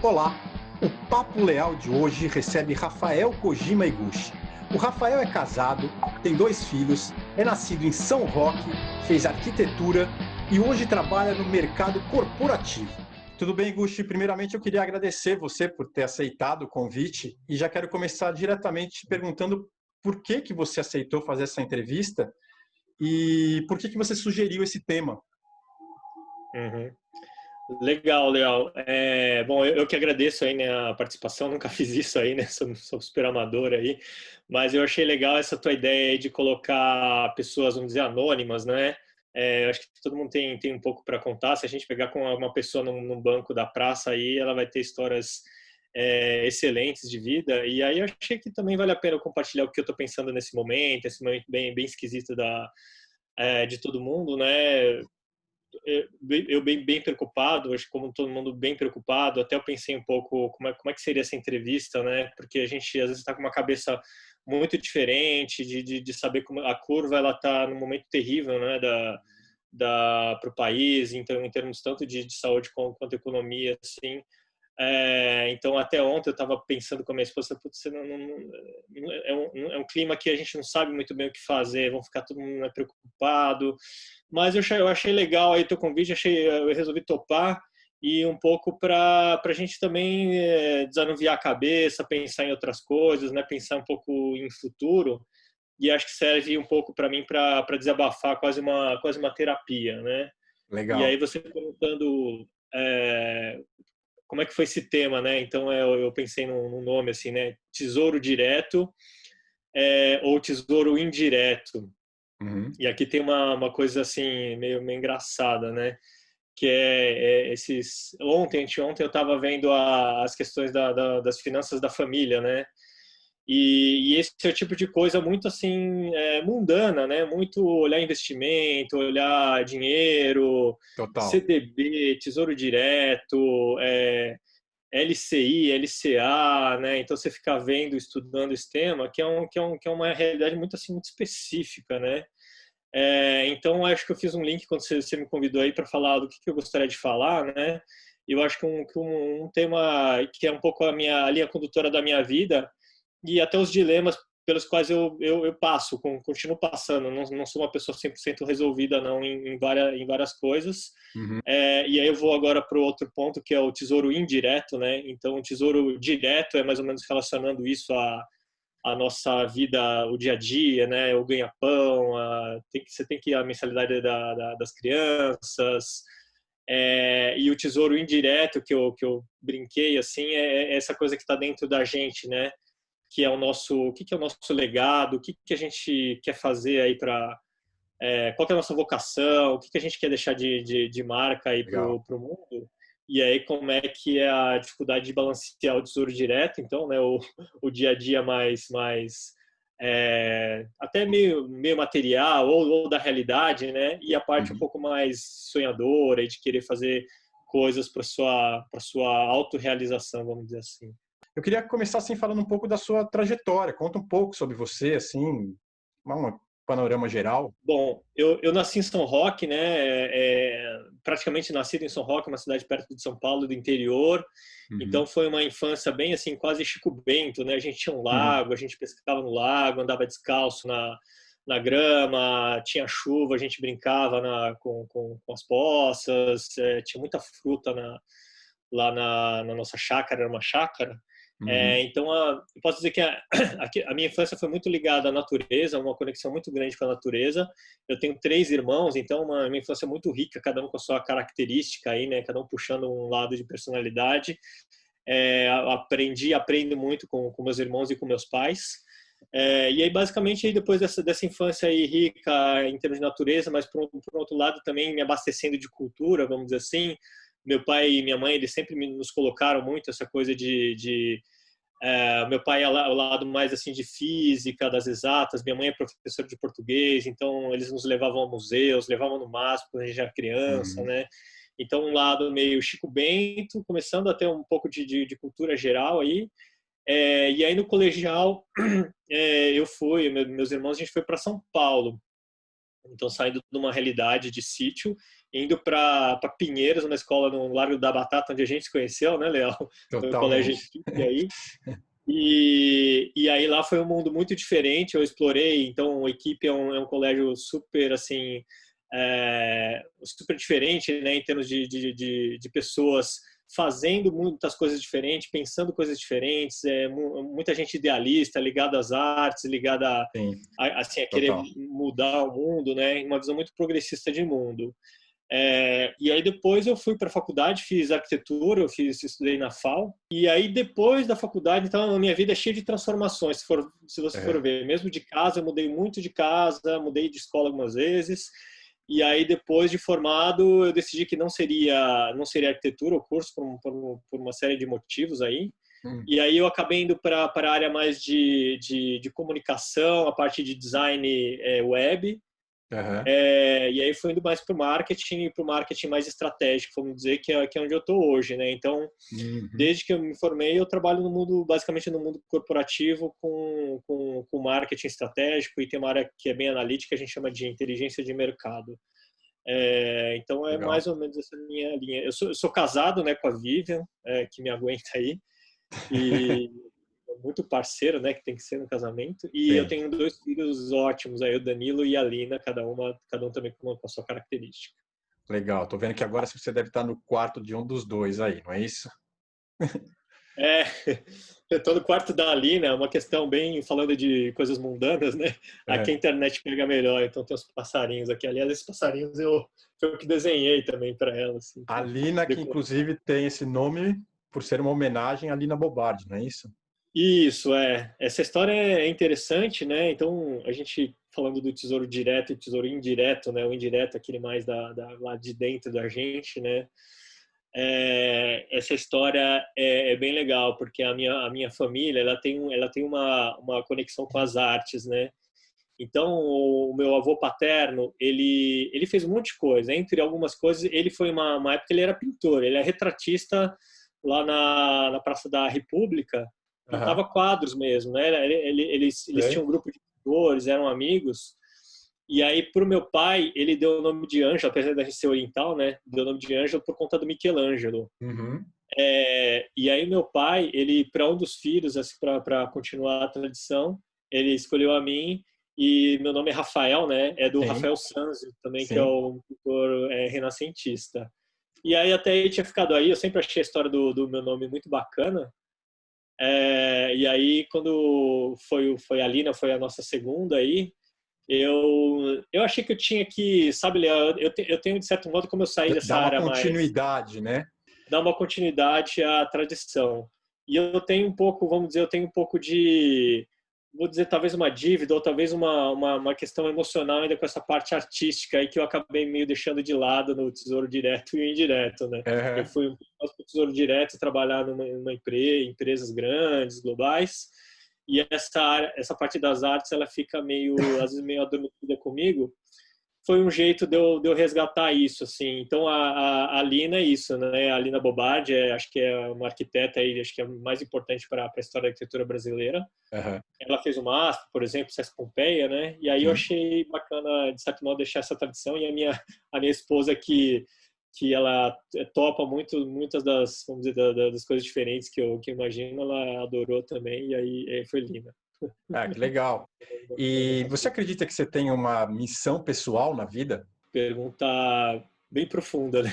Olá! O Papo Leal de hoje recebe Rafael Kojima Iguchi. O Rafael é casado, tem 2 filhos, é nascido em São Roque, fez arquitetura e hoje trabalha no mercado corporativo. Tudo bem, Iguchi? Primeiramente eu queria agradecer você por ter aceitado o convite e já quero começar diretamente te perguntando por que você aceitou fazer essa entrevista e por que você sugeriu esse tema. Uhum. Legal, legal. Bom, eu que agradeço aí, né, a participação, nunca fiz isso aí, né, sou super amador aí, mas eu achei legal essa tua ideia aí de colocar pessoas, vamos dizer, anônimas, né? Eu acho que todo mundo tem um pouco para contar. Se a gente pegar com uma pessoa num banco da praça aí, ela vai ter histórias excelentes de vida, e aí eu achei que também vale a pena eu compartilhar o que eu estou pensando nesse momento, esse momento bem esquisito de todo mundo, né? Eu bem preocupado, acho que como todo mundo bem preocupado, até eu pensei um pouco como é que seria essa entrevista, né? Porque a gente às vezes está com uma cabeça muito diferente de saber como a curva ela está num momento terrível, né? Para o país, então em termos tanto de saúde quanto economia, assim. Então até ontem eu estava pensando com a minha esposa, putz, é um clima que a gente não sabe muito bem o que fazer, vão ficar todo mundo preocupado, mas eu achei legal aí teu convite, eu resolvi topar e um pouco para a gente também desanuviar a cabeça, pensar em outras coisas, né, pensar um pouco em futuro, e acho que serve um pouco para mim para desabafar, quase uma terapia, né? E Legal. aí você perguntando como é que foi esse tema, né? Então eu pensei num nome assim, né? Tesouro direto ou tesouro indireto. Uhum. E aqui tem uma coisa assim meio engraçada, né? Que anteontem eu estava vendo as questões das finanças da família, né? E esse é o tipo de coisa muito assim mundana, né? Muito olhar investimento, olhar dinheiro, Total. CDB, Tesouro Direto, LCI, LCA, né? Então você fica vendo, estudando esse tema, que é uma realidade muito assim muito específica, né? Então acho que eu fiz um link quando você me convidou aí para falar do que eu gostaria de falar, né? Eu acho que um tema que é um pouco a linha condutora da minha vida e até os dilemas pelos quais eu passo, continuo passando. Não sou uma pessoa 100% resolvida não em várias coisas. Uhum. E aí eu vou agora para o outro ponto, que é o tesouro indireto, né? Então, o tesouro direto é mais ou menos relacionando isso à nossa vida, o dia a dia, né? O ganha-pão, você tem que ir a mensalidade das crianças. E o tesouro indireto, que eu brinquei, assim, é essa coisa que está dentro da gente, né? Que é o que é o nosso legado, o que a gente quer fazer aí qual que é a nossa vocação, o que a gente quer deixar de marca aí para Legal. o mundo, e aí como é que é a dificuldade de balancear o tesouro direto, então, né, o dia a dia mais até meio material ou da realidade, né, e a parte um Uhum. pouco mais sonhadora e de querer fazer coisas para sua autorrealização, vamos dizer assim. Eu queria começar assim falando um pouco da sua trajetória. Conta um pouco sobre você, assim, um panorama geral. Bom, eu nasci em São Roque, né? Praticamente nascido em São Roque, uma cidade perto de São Paulo, do interior. Uhum. Então foi uma infância bem assim, quase Chico Bento, né? A gente tinha um Uhum. lago, a gente pescava no lago, andava descalço na grama, tinha chuva, a gente brincava com as poças, tinha muita fruta lá na nossa chácara, era uma chácara. Uhum. Então, eu posso dizer que a minha infância foi muito ligada à natureza, uma conexão muito grande com a natureza. Eu tenho 3 irmãos, então minha infância é muito rica, cada um com a sua característica aí, né? Cada um puxando um lado de personalidade. Aprendo muito com meus irmãos e com meus pais. E aí, basicamente, aí depois dessa infância aí rica em termos de natureza, mas por outro lado também me abastecendo de cultura, vamos dizer assim. Meu pai e minha mãe, eles sempre nos colocaram muito essa coisa meu pai é o lado mais assim de física, das exatas, minha mãe é professora de português, então eles nos levavam a museus, levavam no MASP quando a gente era criança, Uhum. né? Então um lado meio Chico Bento, começando a ter um pouco de cultura geral aí. E aí no colegial meus irmãos, a gente foi para São Paulo. Então, saindo de uma realidade de sítio, indo para Pinheiros, uma escola no Largo da Batata, onde a gente se conheceu, né, Leal? Foi um colégio Totalmente. equipe aí. E aí lá foi um mundo muito diferente, eu explorei. Então, a equipe é um colégio super, assim, super diferente, né, em termos de pessoas fazendo muitas coisas diferentes, pensando coisas diferentes, muita gente idealista, ligada às artes, ligada Sim, assim, a querer total. mudar o mundo, né, uma visão muito progressista de mundo. E aí depois eu fui para a faculdade, fiz arquitetura, estudei na FAO. E aí depois da faculdade, então a minha vida é cheia de transformações. Se você for É, ver, mesmo de casa, eu mudei muito de casa, mudei de escola algumas vezes. E aí depois de formado, eu decidi que não seria arquitetura o curso por uma série de motivos aí. hum, E aí eu acabei indo para a área mais de comunicação, a parte de design web. aham, E aí foi indo mais para o marketing mais estratégico, vamos dizer, que é onde eu estou hoje, né? Então, uhum, desde que eu me formei, eu trabalho no mundo, basicamente no mundo corporativo com marketing estratégico, e tem uma área que é bem analítica, a gente chama de inteligência de mercado. Então é legal. mais ou menos essa minha linha. Eu sou casado, né, com a Vivian, que me aguenta aí, e muito parceiro, né, que tem que ser no casamento. E eu Sim, tenho dois filhos ótimos aí, o Danilo e a Lina, cada um também com a sua característica. legal. Tô vendo que agora você deve estar no quarto de um dos dois aí, não é isso? É, eu tô no quarto da Lina, é uma questão bem falando de coisas mundanas, né? Aqui a É. internet pega melhor, então tem os passarinhos aqui. Aliás, esses passarinhos foi eu que desenhei também para ela, assim, A Lina, que decorei. inclusive tem esse nome por ser uma homenagem à Lina Bobardi, não é isso? Isso, é. Essa história é interessante, né? Então, a gente falando do tesouro direto e tesouro indireto, né? O indireto é aquele mais lá de dentro da gente, né? Essa história é bem legal, porque a minha família, ela tem uma conexão com as artes, né? Então, o meu avô paterno, ele fez um monte de coisa. Entre algumas coisas, ele foi uma época ele era pintor, ele é retratista lá na Praça da República, Aham, pintava quadros mesmo, né? Eles sei. tinham um grupo de pintores, eram amigos. E aí, para o meu pai, ele deu o nome de Ângelo, apesar da gente ser oriental, né? Deu o nome de Ângelo por conta do Michelangelo. Uhum, E aí, meu pai, ele, para um dos filhos, assim, para continuar a tradição, ele escolheu a mim. E meu nome é Rafael, né? É do sim, Rafael Sanzio também, que é sim. o pintor renascentista. E aí, até aí tinha ficado aí. Eu sempre achei a história do meu nome muito bacana. E aí, quando foi a Lina, foi a nossa segunda aí, eu achei que eu tinha que, sabe, Léo, eu tenho, de certo modo, como eu saí Dá dessa uma área mais, continuidade, né? dar uma continuidade à tradição. E eu tenho um pouco, vamos dizer, eu tenho um pouco de, vou dizer, talvez uma dívida ou talvez uma questão emocional ainda com essa parte artística aí que eu acabei meio deixando de lado no Tesouro Direto e o Indireto, né? Eu Aham, fui para o Tesouro Direto trabalhar numa empresas grandes, globais, e essa parte das artes, ela fica meio, às vezes, meio adormecida comigo. Foi um jeito de eu resgatar isso, assim. Então, a Lina é isso, né? A Lina Bobardi, acho que é uma arquiteta aí, acho que é mais importante para a história da arquitetura brasileira. aham, Ela fez o MASP, por exemplo, o Sesc Pompeia, né? E aí eu sim. achei bacana, de certo modo, deixar essa tradição. E a minha esposa, que ela topa muitas das, vamos dizer, das coisas diferentes que eu imagino, ela adorou também. E aí foi Lina. Ah, que legal. E você acredita que você tem uma missão pessoal na vida? Pergunta bem profunda, né?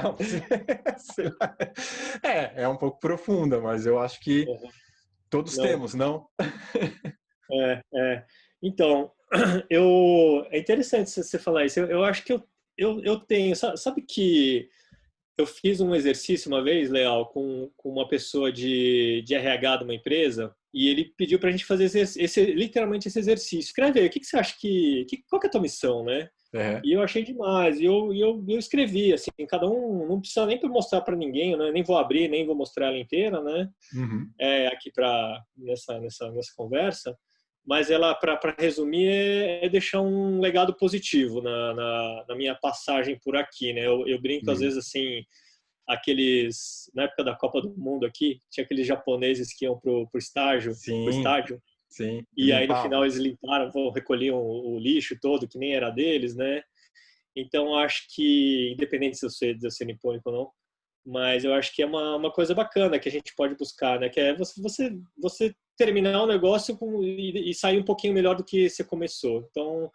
Não, sei lá. É um pouco profunda, mas eu acho que todos Não, temos, não? é. Então, é interessante você falar isso. Eu acho que eu tenho. Sabe que eu fiz um exercício uma vez, Leal, com uma pessoa de RH de uma empresa, e ele pediu para a gente fazer literalmente esse exercício. Escreve aí, o que você acha qual que é a tua missão, né? É. E eu achei demais. E eu escrevi, assim, cada um não precisa nem mostrar para ninguém, né? Nem vou abrir, nem vou mostrar ela inteira, né? Uhum. Aqui nessa conversa, mas ela, para resumir, é deixar um legado positivo na minha passagem por aqui, né? Eu brinco às Sim, vezes assim, na época da Copa do Mundo aqui, tinha aqueles japoneses que iam pro sim, estádio. Sim, e E aí no final limpavam. eles limparam, recolhiam o lixo todo, que nem era deles, né? Então acho que, independente se você é nipônico ou não, mas eu acho que é uma coisa bacana que a gente pode buscar, né? Que é você terminar o negócio e sair um pouquinho melhor do que você começou. Então,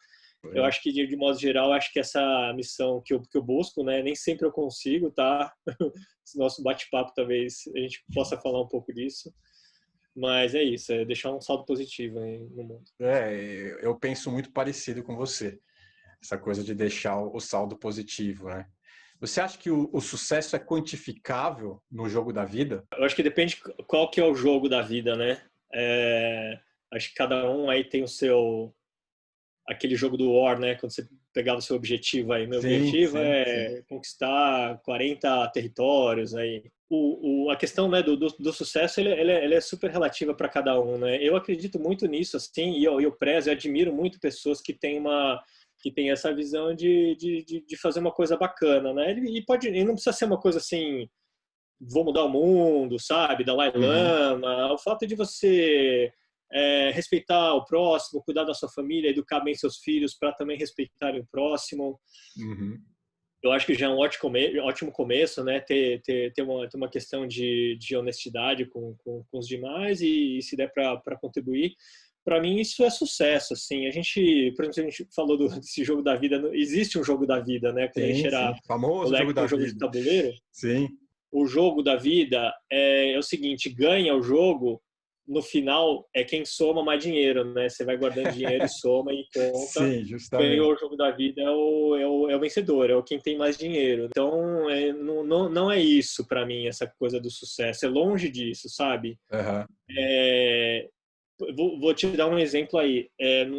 eu É. acho que, de modo geral, acho que essa missão que eu busco, né? Nem sempre eu consigo, tá? Esse nosso bate-papo, talvez a gente possa falar um pouco disso. Mas é isso, é deixar um saldo positivo aí no mundo. Eu penso muito parecido com você. Essa coisa de deixar o saldo positivo, né? Você acha que o sucesso é quantificável no jogo da vida? Eu acho que depende qual que é o jogo da vida, né? É, acho que cada um aí tem o seu aquele jogo do War, né? Quando você pegava o seu objetivo aí. Meu Sim, objetivo sim, sim. é conquistar 40 territórios aí. A questão, né, do sucesso, ele é super relativa para cada um, né? Eu acredito muito nisso, assim, e eu prezo e admiro muito pessoas que têm que tem essa visão de fazer uma coisa bacana, né? E não precisa ser uma coisa assim, vou mudar o mundo, sabe? Dalai Uhum, Lama. O fato de você respeitar o próximo, cuidar da sua família, educar bem seus filhos para também respeitarem o próximo. uhum. Eu acho que já é um ótimo começo, né? Ter uma questão de honestidade com os demais e se der para contribuir. Para mim, isso é sucesso. Assim, por exemplo, a gente falou desse jogo da vida. Existe um jogo da vida, né? Quando a gente Sim, era sim. Famoso jogo moleque, tem da um jogo de vida. tabuleiro. Sim, O jogo da vida é o seguinte: ganha o jogo, no final é quem soma mais dinheiro, né? Você vai guardando dinheiro e soma e conta. sim, Ganhou justamente. o jogo da vida é o vencedor, é o quem tem mais dinheiro. Então, não é isso para mim, essa coisa do sucesso. É longe disso, sabe? Aham. É, vou te dar um exemplo aí.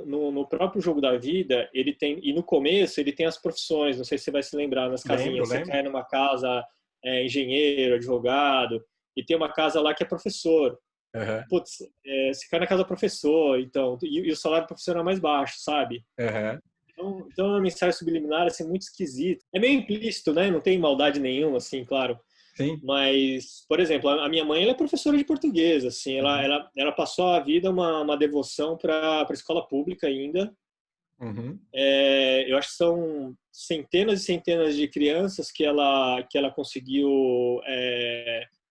No próprio jogo da vida, ele tem, e no começo ele tem as profissões, não sei se você vai se lembrar, nas Lembro, casinhas. Você lembro. cai numa casa, engenheiro, advogado, e tem uma casa lá que é professor. Aham, Putz, você cai na casa do professor, então, e o salário do professor é mais baixo, sabe? aham. Então é uma mensagem subliminar assim, muito esquisita. É meio implícito, né? Não tem maldade nenhuma, assim, claro. Sim. Mas, por exemplo, a minha mãe ela é professora de português, assim, Uhum, ela passou a vida uma devoção para a escola pública ainda. uhum. Eu acho que são centenas e centenas de crianças que ela conseguiu,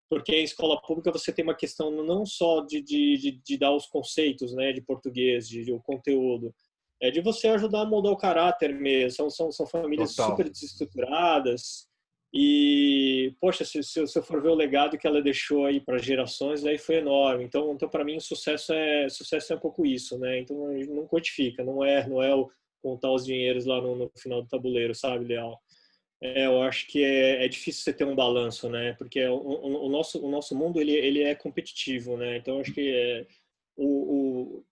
porque em escola pública você tem uma questão não só de dar os conceitos, né, de português, o conteúdo, é de você ajudar a moldar o caráter mesmo. São famílias Total. super desestruturadas e, poxa, se eu for ver o legado que ela deixou aí para gerações, aí foi enorme. Então para mim, o sucesso é um pouco isso, né? Então não quantifica, não é o contar os dinheiros lá no final do tabuleiro, sabe, Leal? Eu acho que é difícil você ter um balanço, né? Porque o nosso mundo ele é competitivo, né? Então acho que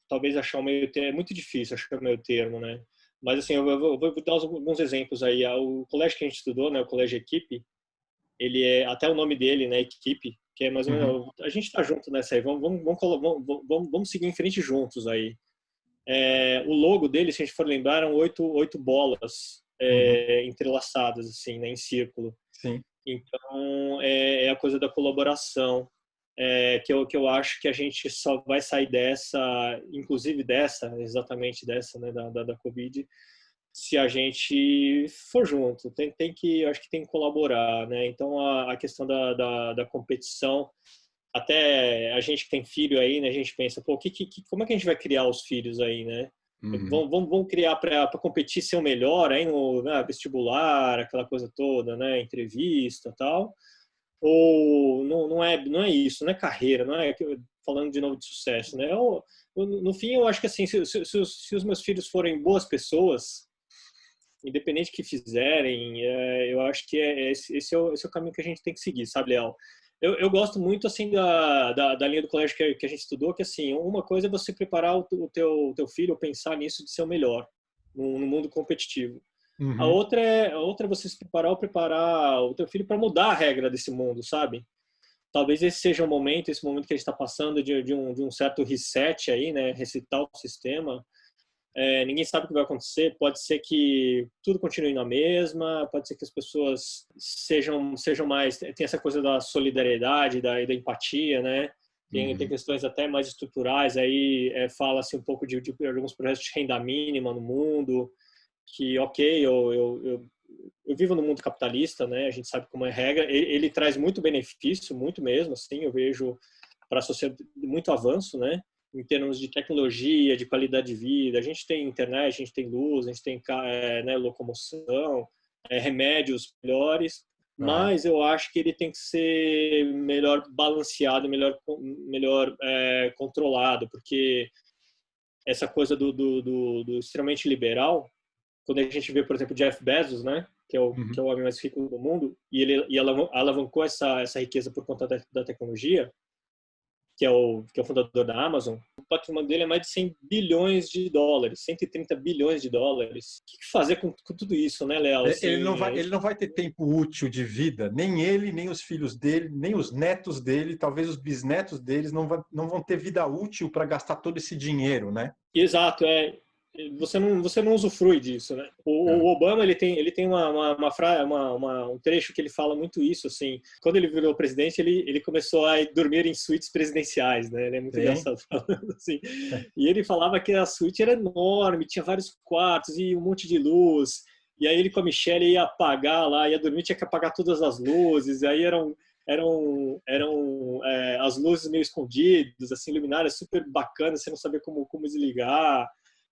talvez achar o meio termo é muito difícil achar o meio termo, né? Mas assim, eu vou dar alguns exemplos aí. O colégio que a gente estudou, né? O colégio Equipe, ele é até o nome dele, né? Equipe, que é mais ou Uhum, menos a gente está junto nessa aí. Vamos seguir em frente juntos aí. O logo dele, se a gente for lembrar, eram oito bolas uhum. entrelaçadas, assim, né, em círculo. Sim. Então, é a coisa da colaboração, que eu acho que a gente só vai sair dessa, inclusive exatamente dessa, né, da Covid, se a gente for junto. Eu acho que tem que colaborar, né? Então, a questão da competição, até a gente que tem filho aí, né, a gente pensa, pô, como é que a gente vai criar os filhos aí, né? Uhum. Vamos criar para competir ser o melhor aí no, né, vestibular, aquela coisa toda, né, entrevista, tal. Ou não é isso, não é carreira, não é falando de novo de sucesso, né? No fim, eu acho que assim, se os meus filhos forem boas pessoas, independente do que fizerem, eu acho que esse é o caminho que a gente tem que seguir, sabe, Leal? Eu gosto muito, assim, da linha do colégio que a gente estudou, que, assim, uma coisa é você preparar o teu filho, ou pensar nisso de ser o melhor no mundo competitivo. Uhum. A outra é você se preparar o teu filho para mudar a regra desse mundo, sabe? Talvez esse seja esse momento que a gente está passando de um certo reset aí, né? Resetar o sistema. Ninguém sabe o que vai acontecer. Pode ser que tudo continue na mesma, pode ser que as pessoas sejam mais. Tem essa coisa da solidariedade, da empatia, né? Tem questões até mais estruturais, aí fala-se um pouco de alguns projetos de renda mínima no mundo, que, ok, eu vivo no mundo capitalista, né? A gente sabe como é a regra. Ele traz muito benefício, muito mesmo, assim, eu vejo para a sociedade muito avanço, né? Em termos de tecnologia, de qualidade de vida. A gente tem internet, a gente tem luz, a gente tem né, locomoção, remédios melhores, mas eu acho que ele tem que ser melhor balanceado, melhor controlado, porque essa coisa do extremamente liberal, quando a gente vê, por exemplo, Jeff Bezos, né, que é o homem mais rico do mundo, e alavancou essa riqueza por conta da tecnologia, que é o fundador da Amazon, o patrimônio dele é mais de 100 bilhões de dólares, 130 bilhões de dólares. O que fazer com tudo isso, né, Léo? Assim, ele não vai ter tempo útil de vida, nem ele, nem os filhos dele, nem os netos dele, talvez os bisnetos deles não vão ter vida útil para gastar todo esse dinheiro, né? Exato, você não usufrui disso, né? O Obama ele tem um trecho que ele fala muito isso, assim. Quando ele virou presidente, ele começou a dormir em suítes presidenciais, né? Ele é muito engraçado falando assim. E ele falava que a suíte era enorme, tinha vários quartos e um monte de luz. E aí ele com a Michelle ia apagar lá, ia dormir, tinha que apagar todas as luzes. E aí eram as luzes meio escondidas, assim, luminárias super bacanas, você não sabia como desligar.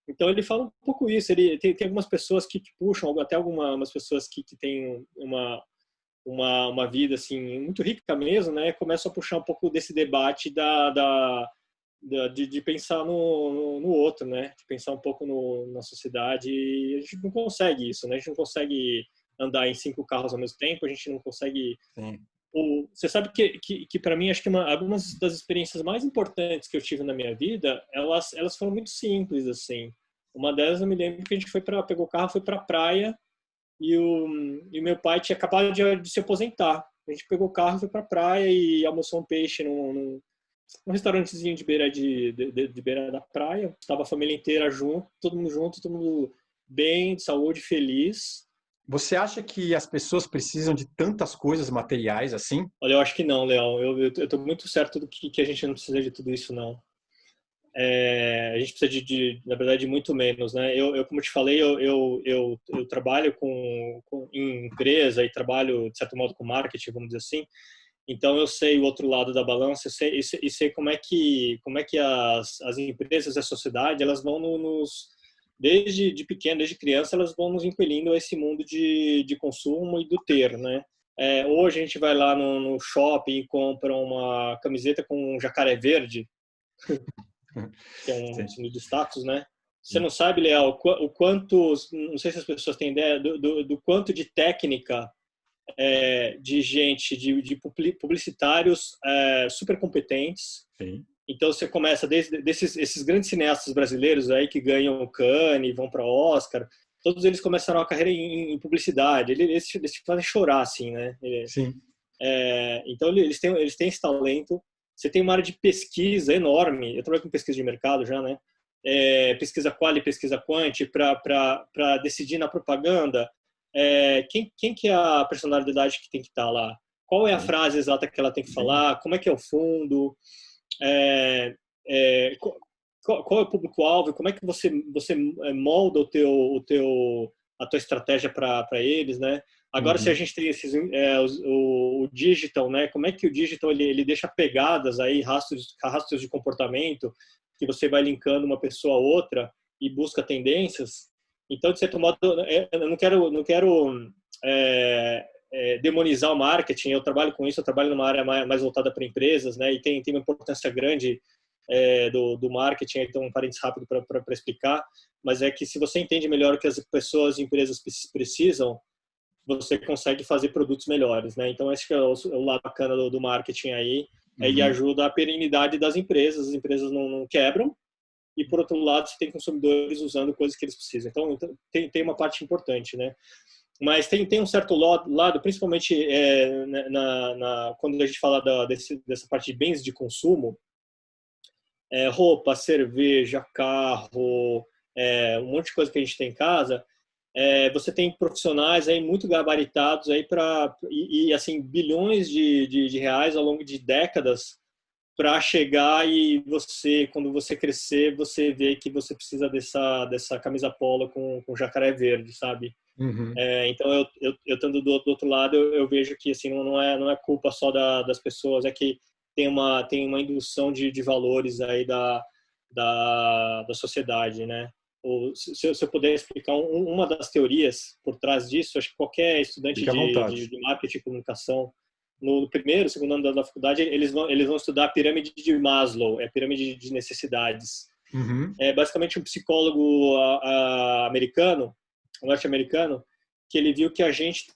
Então ele fala um pouco isso. Ele tem algumas pessoas que puxam, até algumas pessoas que têm uma vida assim muito rica mesmo, né? Começam a puxar um pouco desse debate de pensar no outro, né? De pensar um pouco na sociedade. E a gente não consegue isso, né? A gente não consegue andar em 5 carros ao mesmo tempo. A gente não consegue. Sim. Você sabe que para mim, acho que algumas das experiências mais importantes que eu tive na minha vida, elas foram muito simples, assim. Uma delas, eu me lembro que a gente pegou o carro, foi para a praia e o meu pai tinha acabado de se aposentar. A gente pegou o carro, foi para a praia e almoçou um peixe num restaurantezinho de beira da praia. Estava a família inteira junto, todo mundo bem, de saúde, feliz. Você acha que as pessoas precisam de tantas coisas materiais assim? Olha, eu acho que não, Leão. Eu estou muito certo do que a gente não precisa de tudo isso, não. A gente precisa na verdade, de muito menos, né? Eu como te falei, eu trabalho em empresa e trabalho, de certo modo, com marketing, vamos dizer assim. Então, eu sei o outro lado da balança, eu sei como é que as empresas e a sociedade, elas vão desde pequeno, desde criança, elas vão nos impelindo a esse mundo de consumo e do ter, né? Hoje a gente vai lá no shopping e compra uma camiseta com um jacaré verde, que é um símbolo de status, né? Você não sabe, Leal, o quanto, não sei se as pessoas têm ideia do quanto de técnica de gente, de publicitários super competentes. Sim. Então você começa esses grandes cineastas brasileiros aí que ganham Cannes, vão para Oscar, todos eles começaram a carreira em publicidade. Eles fazem chorar, assim, né? Sim. Então eles têm esse talento. Você tem uma área de pesquisa enorme. Eu trabalho com pesquisa de mercado já, né? Pesquisa quali, pesquisa quanti, para decidir na propaganda quem que é a personalidade que tem que estar lá, qual é a frase exata que ela tem que falar, como é que é o fundo, qual é o público-alvo, como é que você molda a tua estratégia para eles, né? Agora, se a gente tem o digital, né? Como é que o digital ele deixa pegadas aí, rastros de comportamento, que você vai linkando uma pessoa a outra e busca tendências. Então, de certo modo, eu não quero demonizar o marketing. Eu trabalho com isso, eu trabalho numa área mais voltada para empresas, né? E tem uma importância grande do marketing. Então, um parênteses rápido para explicar. Mas é que se você entende melhor o que as pessoas e empresas precisam, você consegue fazer produtos melhores, né? Então, esse que é o lado bacana do marketing aí, e ajuda a perenidade das empresas. As empresas não quebram, e por outro lado, você tem consumidores usando coisas que eles precisam. Então tem uma parte importante, né? Mas tem um certo lado, principalmente quando a gente fala dessa parte de bens de consumo, roupa, cerveja, carro, um monte de coisa que a gente tem em casa. Você tem profissionais aí muito gabaritados aí e assim bilhões de reais ao longo de décadas para chegar e você, quando você crescer, você vê que você precisa dessa camisa polo com jacaré verde, sabe? Uhum. Então eu estando do outro lado, eu vejo que assim não é culpa só das pessoas, é que tem uma indução de valores aí da sociedade, né? Se eu puder explicar uma das teorias por trás disso, acho que qualquer estudante Fique à vontade. de marketing e comunicação no primeiro, segundo ano da faculdade, eles vão estudar a pirâmide de Maslow, a pirâmide de necessidades. Uhum. É basicamente um psicólogo americano, norte-americano, que ele viu que a gente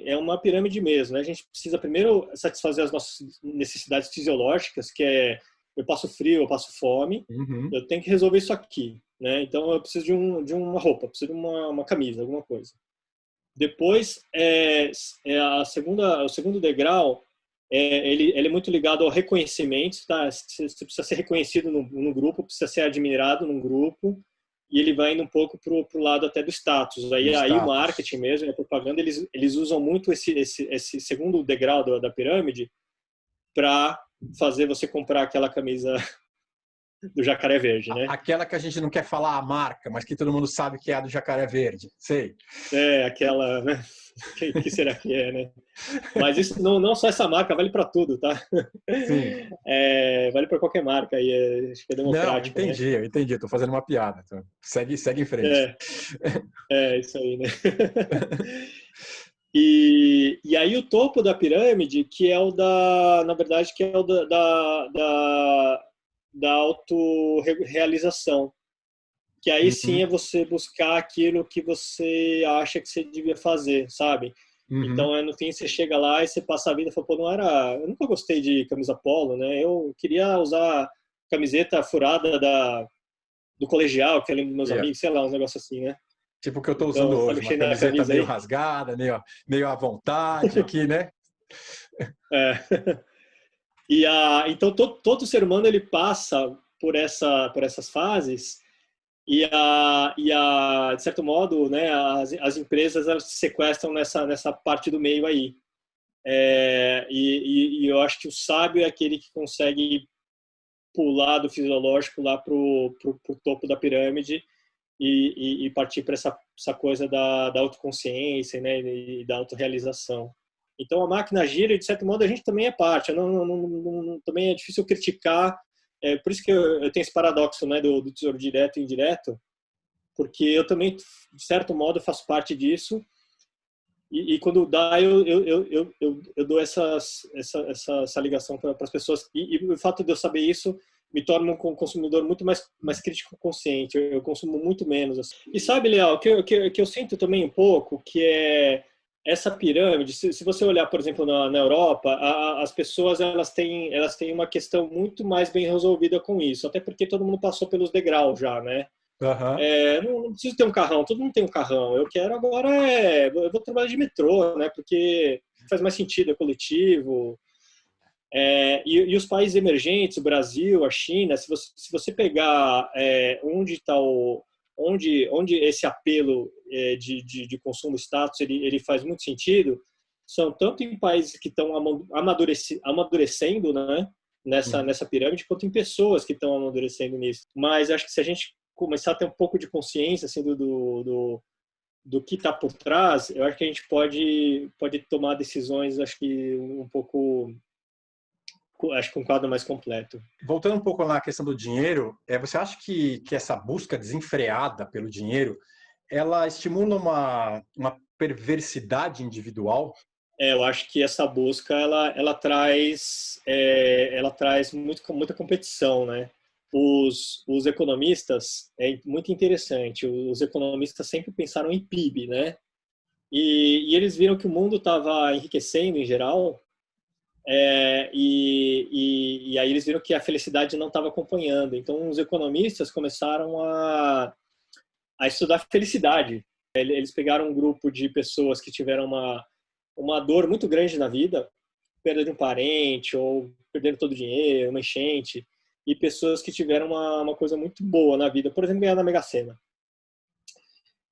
é uma pirâmide mesmo, né? A gente precisa primeiro satisfazer as nossas necessidades fisiológicas, que é eu passo frio, eu passo fome, Uhum. eu tenho que resolver isso aqui, né? Então eu preciso de uma roupa, preciso de uma camisa, alguma coisa. Depois, o segundo degrau, ele é muito ligado ao reconhecimento, tá? Você precisa ser reconhecido no grupo, precisa ser admirado num grupo, e ele vai indo um pouco pro lado até do status. Do Aí o marketing status. mesmo, a propaganda, eles usam muito esse segundo degrau da pirâmide para fazer você comprar aquela camisa do jacaré verde, né? Aquela que a gente não quer falar a marca, mas que todo mundo sabe que é a do jacaré verde. Sei. Aquela, né? Que será que é, né? Mas isso não só essa marca, vale para tudo, tá? Sim. Vale para qualquer marca aí, acho que é Não, democrático, né? eu entendi. Estou fazendo uma piada. Então, segue em frente. É, isso aí, né? E aí o topo da pirâmide, que é na verdade, que é o da autorrealização, que aí sim é Uhum. você buscar aquilo que você acha que você devia fazer, sabe? Uhum. Então, no fim, você chega lá e você passa a vida e fala, pô, eu nunca gostei de camisa polo, né? Eu queria usar camiseta furada do colegial, que eu lembro dos meus Yeah. amigos, sei lá, um negócio assim, né? Tipo o que eu estou usando Então, tá hoje, uma mexendo na camiseta camisa meio aí? rasgada, meio à vontade aqui, né? É. Então, todo ser humano, ele passa por essas fases de certo modo, né, as empresas elas se sequestram nessa parte do meio aí. E eu acho que o sábio é aquele que consegue pular do fisiológico lá pro topo da pirâmide e partir para essa coisa da autoconsciência, né, e da autorrealização. Então a máquina gira e de certo modo a gente também é parte. Também é difícil criticar. Por isso que eu tenho esse paradoxo, né, do tesouro direto e indireto, porque eu também de certo modo faço parte disso. E quando dá, eu dou essa ligação para as pessoas. E o fato de eu saber isso me torna um consumidor muito mais crítico consciente. Eu consumo muito menos. Assim. E sabe, Leal, que eu sinto também um pouco, que é essa pirâmide. Se você olhar, por exemplo, na Europa, as pessoas elas têm uma questão muito mais bem resolvida com isso. Até porque todo mundo passou pelos degraus já, né? Uhum. Não preciso ter um carrão, todo mundo tem um carrão. Eu quero agora eu vou trabalhar de metrô, né? Porque faz mais sentido, é coletivo. E os países emergentes, o Brasil, a China, se você pegar onde esse apelo de consumo status ele faz muito sentido, são tanto em países que estão amadurecendo, né? Uhum. Nessa pirâmide, quanto em pessoas que estão amadurecendo nisso. Mas acho que se a gente começar a ter um pouco de consciência assim, do que está por trás, eu acho que a gente pode tomar decisões, acho que um pouco, acho que um quadro mais completo. Voltando um pouco na questão do dinheiro, você acha que essa busca desenfreada pelo dinheiro, ela estimula uma perversidade individual? Eu acho que essa busca ela traz muita competição, né? Os economistas, é muito interessante, os economistas sempre pensaram em PIB, né? E eles viram que o mundo estava enriquecendo em geral, e aí eles viram que a felicidade não estava acompanhando. Então, os economistas começaram a estudar felicidade. Eles pegaram um grupo de pessoas que tiveram uma dor muito grande na vida, perda de um parente ou perdendo todo o dinheiro, uma enchente, e pessoas que tiveram uma coisa muito boa na vida, por exemplo, ganhar na Mega Sena.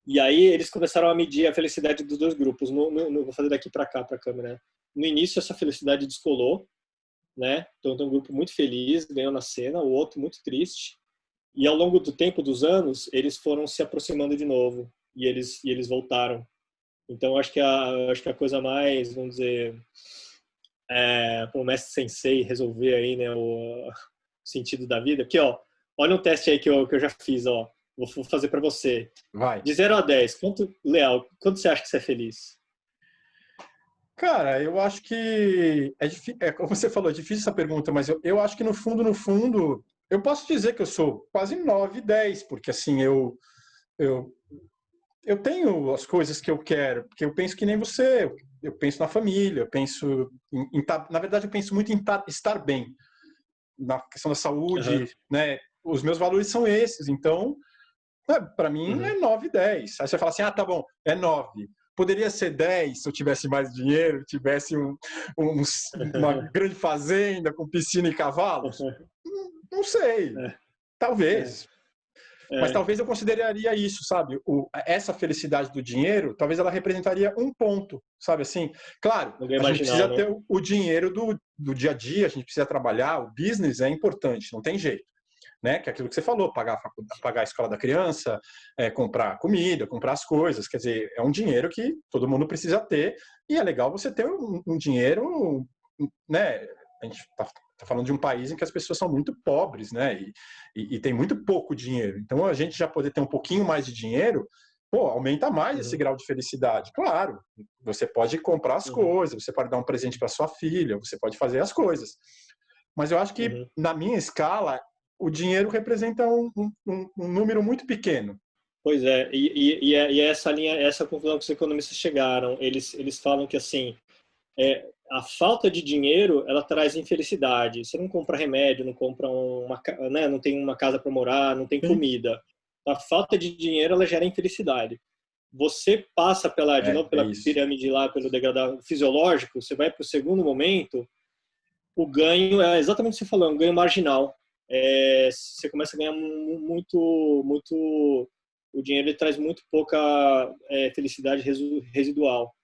E aí eles começaram a medir a felicidade dos dois grupos. Vou fazer daqui para cá, para a câmera. No início, essa felicidade descolou, né? Então tem um grupo muito feliz, ganhou na cena, o outro muito triste. E ao longo do tempo, dos anos, eles foram se aproximando de novo e eles voltaram. Então acho que a coisa mais, vamos dizer, como o mestre sensei resolver aí, né, o sentido da vida. Aqui, ó, olha um teste aí que eu já fiz, ó. Vou fazer para você. Vai. De 0 a 10, Leal, quanto você acha que você é feliz? Cara, eu acho que como você falou, é difícil essa pergunta, mas eu acho que no fundo, eu posso dizer que eu sou quase 9, 10, porque assim, eu, eu tenho as coisas que eu quero, porque eu penso que nem você, eu penso na família, eu penso na verdade, eu penso muito em estar bem, na questão da Uhum, saúde, né? Os meus valores são esses, então, para mim é uhum. 9, 10. Aí você fala assim, ah, tá bom, é 9. Poderia ser 10 se eu tivesse mais dinheiro, tivesse uma grande fazenda com piscina e cavalos? Não sei, É, é, talvez. Mas é. talvez eu consideraria isso, sabe? Essa felicidade do dinheiro, talvez ela representaria um ponto, sabe assim? Claro, Não ganho a gente marginal, precisa né? ter o dinheiro do dia a dia, a gente precisa trabalhar, o business é importante, não tem jeito. Né? Que é aquilo que você falou, pagar a escola da criança, comprar comida, comprar as coisas. Quer dizer, é um dinheiro que todo mundo precisa ter e é legal você ter um dinheiro, né? A gente está falando de um país em que as pessoas são muito pobres, né? E tem muito pouco dinheiro. Então, a gente já poder ter um pouquinho mais de dinheiro, pô, aumenta mais esse Uhum, grau de felicidade. Claro, você pode comprar as uhum, coisas, você pode dar um presente para sua filha, você pode fazer as coisas. Mas eu acho que, uhum. na minha escala, o dinheiro representa um número muito pequeno. Pois é, e essa linha, essa conclusão que os economistas chegaram, eles falam que assim, a falta de dinheiro ela traz infelicidade. Você não compra remédio, não compra né, não tem uma casa para morar, não tem Sim, comida. A falta de dinheiro ela gera infelicidade. Você passa de novo é pela isso. pirâmide lá, pelo degradado fisiológico, você vai para o segundo momento, o ganho é exatamente o que você falou, é um ganho marginal. Você começa a ganhar muito, muito, o dinheiro ele traz muito pouca felicidade residual.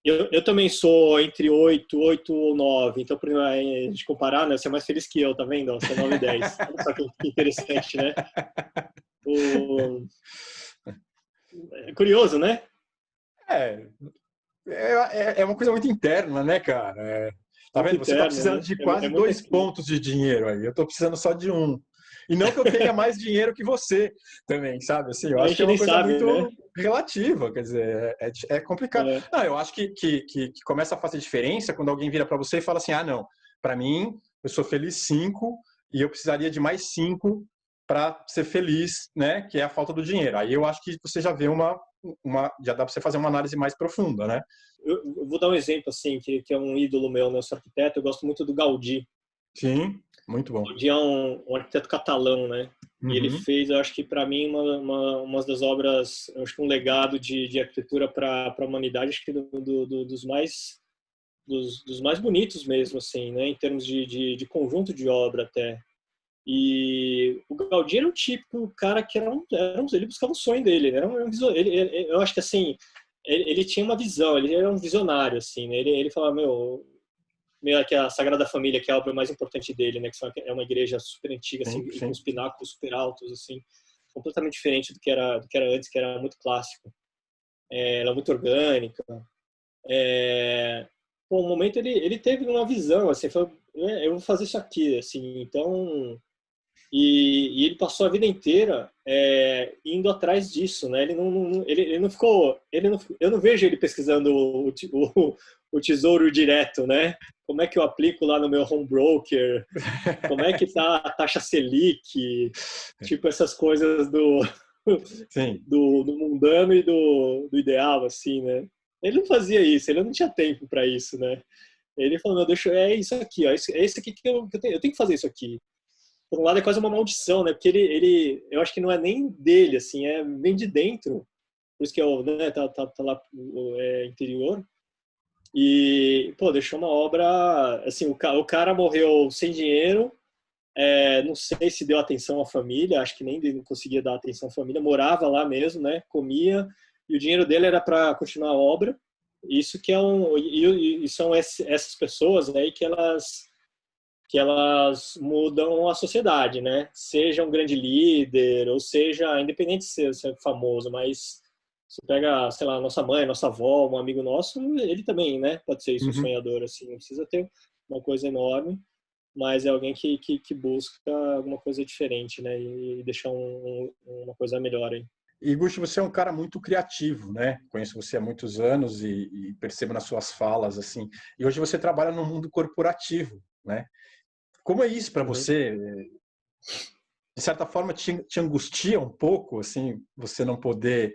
Eu também sou entre 8 ou 9. Então, para a gente comparar, né, você é mais feliz que eu, tá vendo? Você é 9 e 10. Olha só que interessante, né? O... É curioso, né? É, é uma coisa muito interna, né, cara? Tá Muito vendo? Você está interno, precisando né? de É quase muito 2 aqui. pontos de dinheiro aí. Eu estou precisando só de um. E não que eu tenha mais dinheiro que você também, sabe? Assim, eu A acho que gente é uma nem coisa sabe, né? muito relativa, quer dizer, é complicado. É. Não, eu acho que começa a fazer diferença quando alguém vira para você e fala assim: ah, não, para mim, eu sou feliz 5 e eu precisaria de mais 5 para ser feliz, né? Que é a falta do dinheiro. Aí eu acho que você já vê já dá para você fazer uma análise mais profunda, né? Eu vou dar um exemplo, assim, que é um ídolo meu, né? Eu sou arquiteto, eu gosto muito do Gaudí. Sim, muito bom. O Gaudí é um arquiteto catalão, né? E ele Uhum. fez, eu acho que para mim, uma das obras, eu acho que um legado de arquitetura para a humanidade, acho que dos mais bonitos mesmo, assim, né? Em termos de conjunto de obra até. E o Gaudí era um típico cara que ele buscava o sonho dele, né? Eu acho que assim, ele tinha uma visão, ele era um visionário, assim, né? Ele falava, meio que a Sagrada Família, que é a obra mais importante dele, né? Que é uma igreja super antiga, assim, Sim, e com sim. os pináculos super altos, assim, completamente diferente do que era antes, que era muito clássico. Ela é muito orgânica. Bom, um momento ele teve uma visão, assim, falou, eu vou fazer isso aqui, assim, então e ele passou a vida inteira indo atrás disso, né? Ele não ficou, eu não vejo ele pesquisando o tesouro direto, né? Como é que eu aplico lá no meu home broker? Como é que tá a taxa Selic? Tipo essas coisas Sim, do mundano e do ideal, assim, né? Ele não fazia isso, ele não tinha tempo para isso, né? Ele falou, deixa, é isso aqui, ó, é isso aqui que eu tenho que fazer isso aqui. Por um lado é quase uma maldição, né? Porque eu acho que não é nem dele, assim, vem de dentro. Por isso que né, tá lá interior. E, pô, deixou uma obra, assim, o cara morreu sem dinheiro, não sei se deu atenção à família, acho que nem não conseguia dar atenção à família, morava lá mesmo, né? Comia, e o dinheiro dele era para continuar a obra. Isso que é e são essas pessoas, né, que elas que elas mudam a sociedade, né? Seja um grande líder, ou seja, independente de ser famoso, mas você pega, sei lá, nossa mãe, nossa avó, um amigo nosso, ele também, né? Pode ser isso, um Uhum. sonhador, assim, não precisa ter uma coisa enorme, mas é alguém que busca alguma coisa diferente, né? E deixar uma coisa melhor aí. E, Gusti, você é um cara muito criativo, né? Conheço você há muitos anos e percebo nas suas falas, assim. E hoje você trabalha no mundo corporativo, né? Como é isso para Uhum. você? De certa forma, te angustia um pouco, assim, você não poder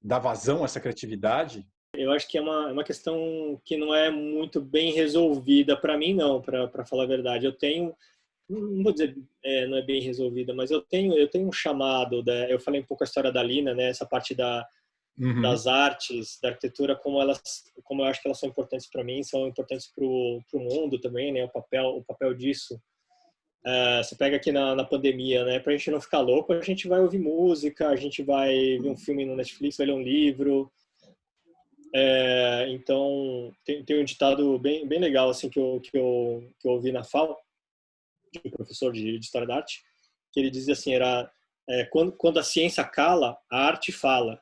dar vazão a essa criatividade? Eu acho que é uma questão que não é muito bem resolvida para mim, não, para falar a verdade. Eu tenho, não vou dizer não é bem resolvida, mas eu tenho um chamado, eu falei um pouco a história da Lina, né, essa parte Uhum. das artes, da arquitetura, como eu acho que elas são importantes para mim, são importantes para o mundo também, né, o papel disso. Você pega aqui na pandemia, né, para a gente não ficar louco, a gente vai ouvir música, a gente vai ver um filme no Netflix, vai ler um livro. Então, tem um ditado bem legal assim que eu ouvi na FAO, de um professor de História da Arte, que ele dizia assim, quando a ciência cala, a arte fala,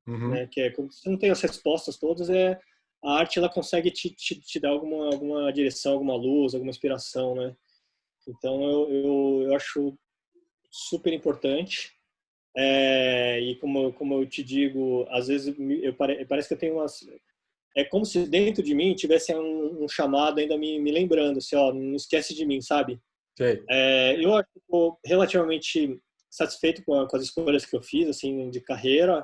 Uhum. né? Que é quando você não tem as respostas todas, a arte ela consegue te dar alguma direção, alguma luz, alguma inspiração, né? Então, eu acho super importante. E como eu te digo, às vezes parece que eu tenho umas. É como se dentro de mim tivesse um chamado ainda me lembrando, assim, ó, não esquece de mim, sabe? Sei. Eu acho que estou relativamente satisfeito com as escolhas que eu fiz, assim, de carreira.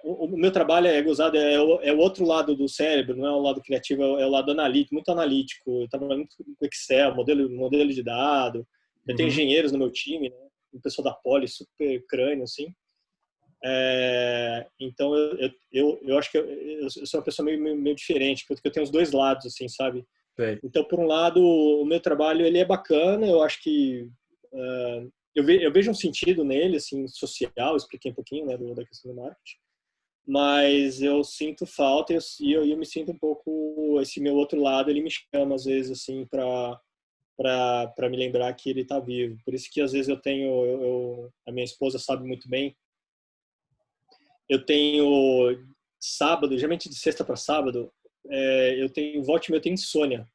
O meu trabalho é gozado, é o outro lado do cérebro, não é o lado criativo, é o lado analítico, muito analítico. Eu trabalho muito com Excel, modelo de dado. Eu tenho Uhum. engenheiros no meu time, né? Um pessoal da Poli, super crânio, assim. Então eu acho que eu sou uma pessoa meio diferente, porque eu tenho os dois lados, assim, sabe? Sei. Então, por um lado, o meu trabalho ele é bacana, eu acho que eu vejo um sentido nele, assim, social, expliquei um pouquinho, né, da questão do marketing, mas eu sinto falta e eu me sinto um pouco, esse meu outro lado, ele me chama às vezes, assim, para me lembrar que ele está vivo. Por isso que às vezes a minha esposa sabe muito bem, eu tenho sábado, geralmente de sexta para sábado, eu tenho, volta e meia, eu tenho insônia.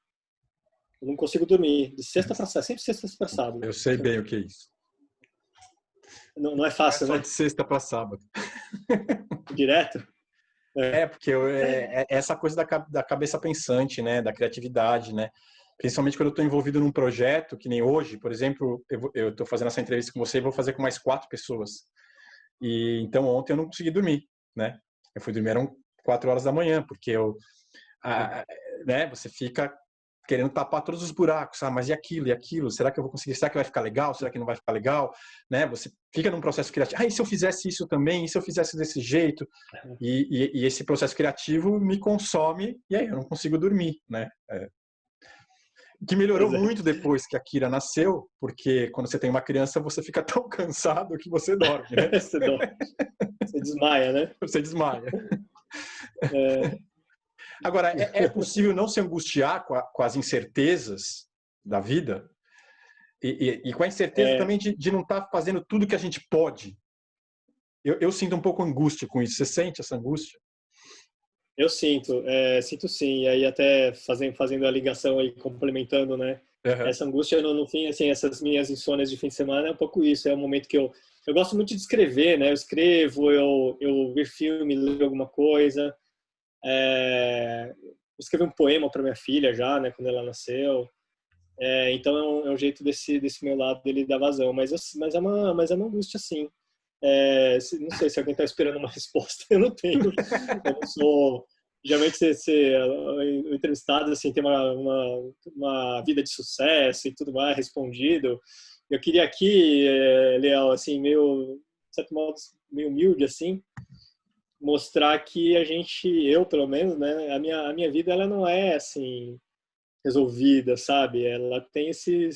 Eu não consigo dormir. De sexta para sábado, sempre sexta para sábado. Eu sei bem o que é isso. Não, não é Não é fácil, só né? de sexta para sábado. Direto. É. Porque é essa coisa da cabeça pensante, né? Da criatividade, né? Principalmente quando eu estou envolvido num projeto, que nem hoje, por exemplo, eu estou fazendo essa entrevista com você e vou fazer com mais 4 pessoas. E então ontem eu não consegui dormir, né? Eu fui dormir eram 4 horas da manhã, porque a, né? Você fica querendo tapar todos os buracos, mas e aquilo, e aquilo? Será que eu vou conseguir? Será que vai ficar legal? Será que não vai ficar legal? Né? Você fica num processo criativo. E se eu fizesse isso também? E se eu fizesse desse jeito? E esse processo criativo me consome e aí eu não consigo dormir, né? Que melhorou Pois é. muito depois que a Kira nasceu, porque quando você tem uma criança você fica tão cansado que você dorme, né? Você desmaia, né? Você desmaia. É, Agora, é possível não se angustiar com as incertezas da vida e com a incerteza é, também de não estar fazendo tudo que a gente pode. Eu sinto um pouco angústia com isso. Você sente essa angústia? eu sinto sim. E aí até fazendo a ligação aí, complementando, né? Uhum. Essa angústia no fim, assim, essas minhas insônias de fim de semana é um pouco isso. É um momento que eu gosto muito de escrever, né? Eu escrevo, eu ver filme, ler alguma coisa. Eu escrevi um poema para minha filha já, né? Quando ela nasceu. Então é um jeito desse meu lado dele dar vazão, mas é uma angústia sim. Não sei se alguém está esperando uma resposta, eu não tenho, eu não sou. Geralmente o entrevistado assim tem uma vida de sucesso e tudo mais respondido. Eu queria aqui, Leal, assim meio de certo modo meio humilde assim, mostrar que eu pelo menos, né, a minha vida ela não é assim resolvida, sabe? Ela tem Sim.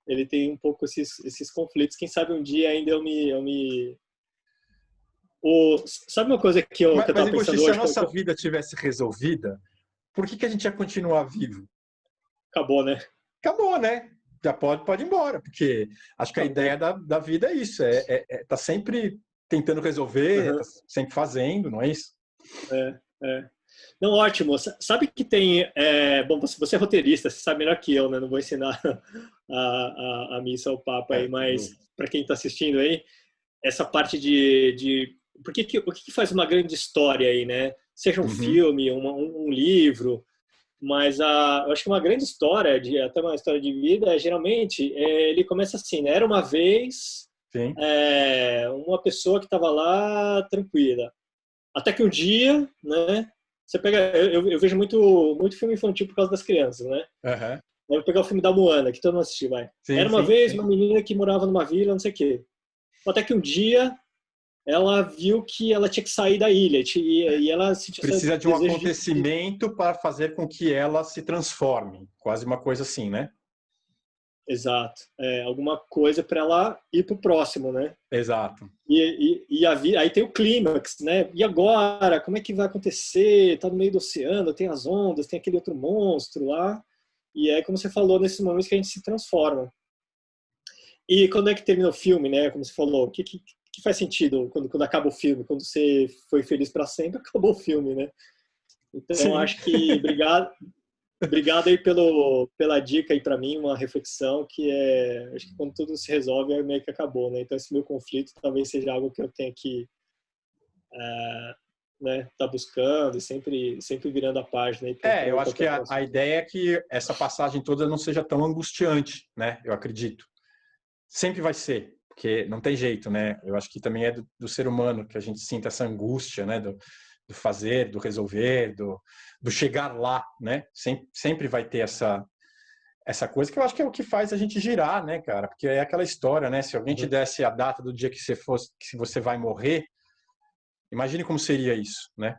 ele tem um pouco esses conflitos. Quem sabe um dia ainda sabe uma coisa que eu Mas tava Iguchi, pensando se a hoje? nossa vida tivesse resolvida, por que a gente ia continuar vivo? acabou, né? Acabou, né? Já pode ir embora, porque acho que a ideia da vida é isso, tá sempre tentando resolver, Uhum. tá sempre fazendo, não é isso? É. Não, ótimo. Sabe que tem. Bom, você é roteirista, você sabe melhor que eu, né? Não vou ensinar a missa ao Papa aí, mas para quem está assistindo aí, essa parte de o que faz uma grande história aí, né? Seja um Uhum. filme, um livro, mas eu acho que uma grande história, até uma história de vida, geralmente, ele começa assim, né? Era uma vez Sim. uma pessoa que estava lá tranquila. Até que um dia, né? Você pega, eu vejo muito filme infantil por causa das crianças, né? Uhum. Eu vou pegar o filme da Moana, que todo mundo assistiu, vai. Sim, Era uma sim, vez sim. uma menina que morava numa vila, não sei o quê. Até que um dia ela viu que ela tinha que sair da ilha e ela sentiu esse Precisa de um desejo de. acontecimento para fazer com que ela se transforme. Quase uma coisa assim, né? Exato. Alguma coisa para ela ir pro próximo, né? Exato. Aí tem o clímax, né? E agora? Como é que vai acontecer? Tá no meio do oceano, tem as ondas, tem aquele outro monstro lá. E é como você falou, nesses momentos que a gente se transforma. E quando é que termina o filme, né? Como você falou, o que faz sentido quando acaba o filme? Quando você foi feliz para sempre, acabou o filme, né? Então, Sim. acho que obrigado aí pela dica aí para mim, uma reflexão que acho que quando tudo se resolve, meio que acabou, né? Então, esse meu conflito talvez seja algo que eu tenha que né, tá buscando e sempre virando a página aí para Eu ir acho para que o a próximo. ideia é que essa passagem toda não seja tão angustiante, né? Eu acredito. Sempre vai ser, porque não tem jeito, né? Eu acho que também é do ser humano que a gente sinta essa angústia, né? Do fazer, do resolver, do chegar lá, né? Sempre vai ter essa coisa que eu acho que é o que faz a gente girar, né, cara? Porque é aquela história, né? Se alguém te Uhum, desse a data do dia que você vai morrer, imagine como seria isso, né? uhum,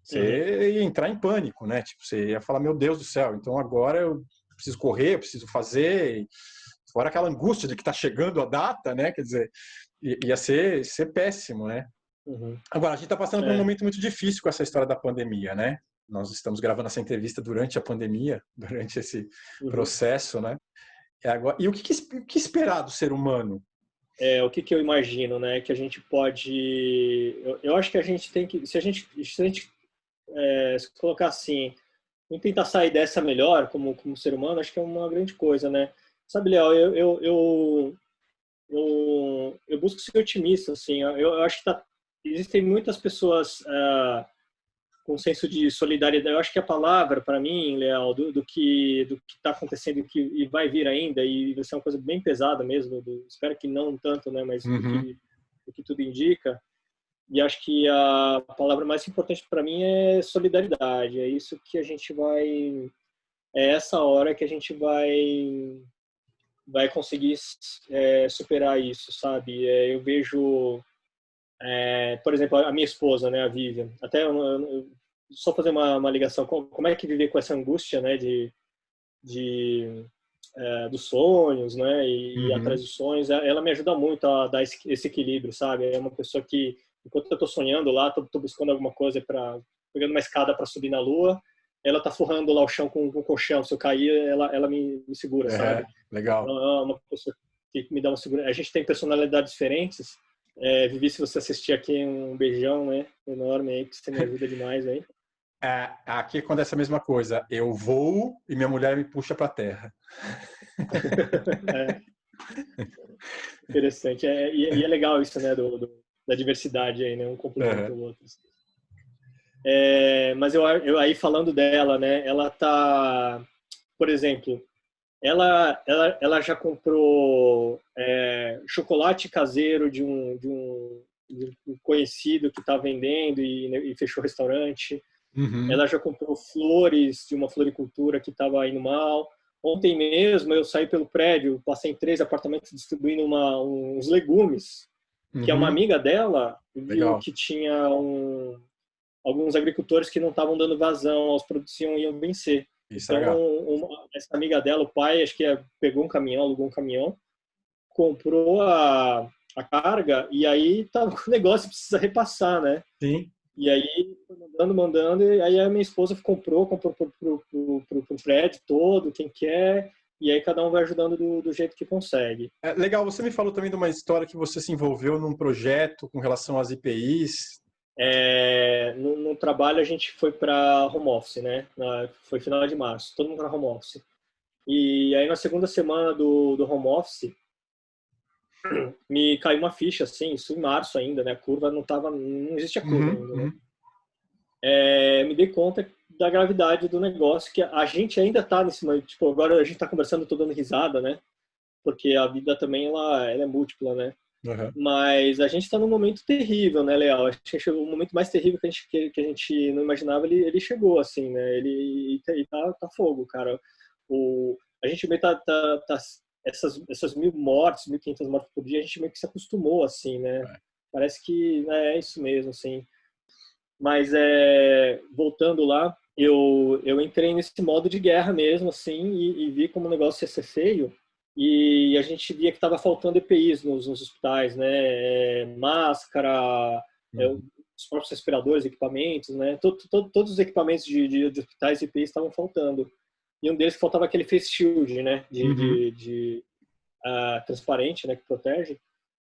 Você ia entrar em pânico, né? Tipo, você ia falar, meu Deus do céu, então agora eu preciso correr, eu preciso fazer. Fora aquela angústia de que está chegando a data, né? Quer dizer, ia ser péssimo, né? uhum. Agora, a gente está passando por um É, momento muito difícil com essa história da pandemia, né? Nós estamos gravando essa entrevista durante a pandemia, durante esse uhum. processo, né? E o que esperar do ser humano? O que eu imagino, né? Que a gente pode. Eu acho que a gente tem que. Se colocar assim, em tentar sair dessa melhor como ser humano, acho que é uma grande coisa, né? Sabe, Léo, eu busco ser otimista, assim. Eu acho que existem muitas pessoas com senso de solidariedade. Eu acho que a palavra, para mim, Léo, do que está acontecendo e vai vir ainda, e vai ser uma coisa bem pesada mesmo, espero que não tanto, né? Mas Uhum. do que tudo indica. E acho que a palavra mais importante para mim é solidariedade. É isso que a gente vai. É essa hora que a gente vai conseguir superar isso, sabe? Eu vejo, por exemplo, a minha esposa, né, a Vivian. Até só fazer uma ligação. Como é que viver com essa angústia, né, de dos sonhos, né, e atrás Uhum. dos sonhos? Ela me ajuda muito a dar esse equilíbrio, sabe? É uma pessoa que enquanto eu tô sonhando lá, tô buscando alguma coisa para pegando uma escada para subir na lua, ela tá forrando lá o chão com colchão. Se eu cair, ela me segura, sabe? Legal. Então, é uma pessoa que me dá uma segurança. A gente tem personalidades diferentes. Vivi, se você assistir aqui, um beijão, né? Enorme aí, que você me ajuda demais aí. Aqui acontece a mesma coisa. Eu voo e minha mulher me puxa para a terra. É, interessante. E é legal isso, né? Da diversidade aí, né? Um complementa Uhum. o outro. Mas eu aí falando dela, né? Ela tá, por exemplo, ela já comprou chocolate caseiro de um conhecido que está vendendo e fechou o restaurante. Uhum. Ela já comprou flores de uma floricultura que estava indo mal. Ontem mesmo eu saí pelo prédio, passei em 3 apartamentos distribuindo uns legumes, que é uma Uhum. amiga dela viu Legal. que tinha alguns agricultores que não estavam dando vazão aos produtos e iam vencer. E Então, estragar. essa amiga dela, o pai, acho que pegou um caminhão, alugou um caminhão, comprou a carga e aí tá, o negócio precisa repassar, né? Sim. E aí, foi mandando, e aí a minha esposa comprou pro prédio todo, quem quer, e aí cada um vai ajudando do jeito que consegue. É, legal, você me falou também de uma história que você se envolveu num projeto com relação às IPIs. No trabalho a gente foi para home office, né? Foi final de março, todo mundo na home office. E aí na segunda semana do home office, me caiu uma ficha, assim, isso em março ainda, né? A curva não existia curva Uhum, ainda, né? uhum. Me dei conta da gravidade do negócio, que a gente ainda tá nesse momento, tipo, agora a gente tá conversando, tô dando risada, né? Porque a vida também, ela é múltipla, né? Uhum. Mas a gente está num momento terrível, né, Leal? Acho que o momento mais terrível que a gente não imaginava, ele chegou, assim, né? Ele tá fogo, cara. A gente meio essas 1.000 mortes, 1.500 mortes por dia, a gente meio que se acostumou, assim, né? É. Parece que né, é isso mesmo, assim. Mas voltando lá, eu entrei nesse modo de guerra mesmo, assim, e vi como o negócio ia ser feio. E a gente via que estava faltando EPIs nos hospitais, né? Máscara, Uhum. os próprios respiradores, equipamentos, né? Todos os equipamentos de hospitais e EPIs estavam faltando. E um deles que faltava aquele face shield, né? Uhum. Transparente, né? Que protege.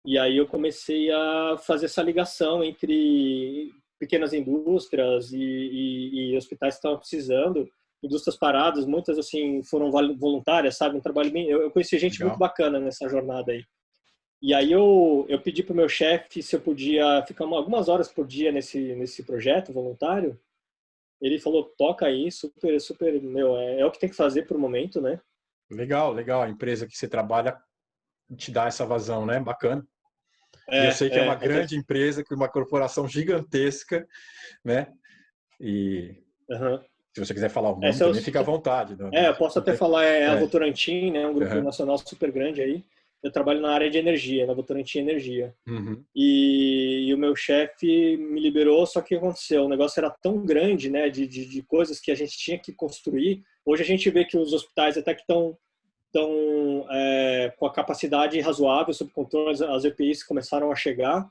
E aí eu comecei a fazer essa ligação entre pequenas indústrias e hospitais que estavam precisando, indústrias paradas, muitas assim foram voluntárias, sabe? Um trabalho bem. Eu conheci gente muito Legal. bacana nessa jornada aí. E aí eu pedi para o meu chefe se eu podia ficar algumas horas por dia nesse projeto voluntário. Ele falou, toca aí, super, super, meu, é o que tem que fazer por momento, né? Legal, legal. A empresa que você trabalha te dá essa vazão, né? Bacana. E eu É, sei que é uma até. grande empresa, que é uma corporação gigantesca, né? E Uhum. se você quiser falar o É, nome se eu, também, fica à vontade. Eu posso Não até tem... falar, a É. Votorantim, né, um grupo Uhum. nacional super grande aí. Eu trabalho na área de energia, na Votorantim Energia. Uhum. E o meu chefe me liberou, só que o que aconteceu? O negócio era tão grande, né, de coisas que a gente tinha que construir. Hoje a gente vê que os hospitais até que estão com a capacidade razoável, sob controle, as EPIs começaram a chegar,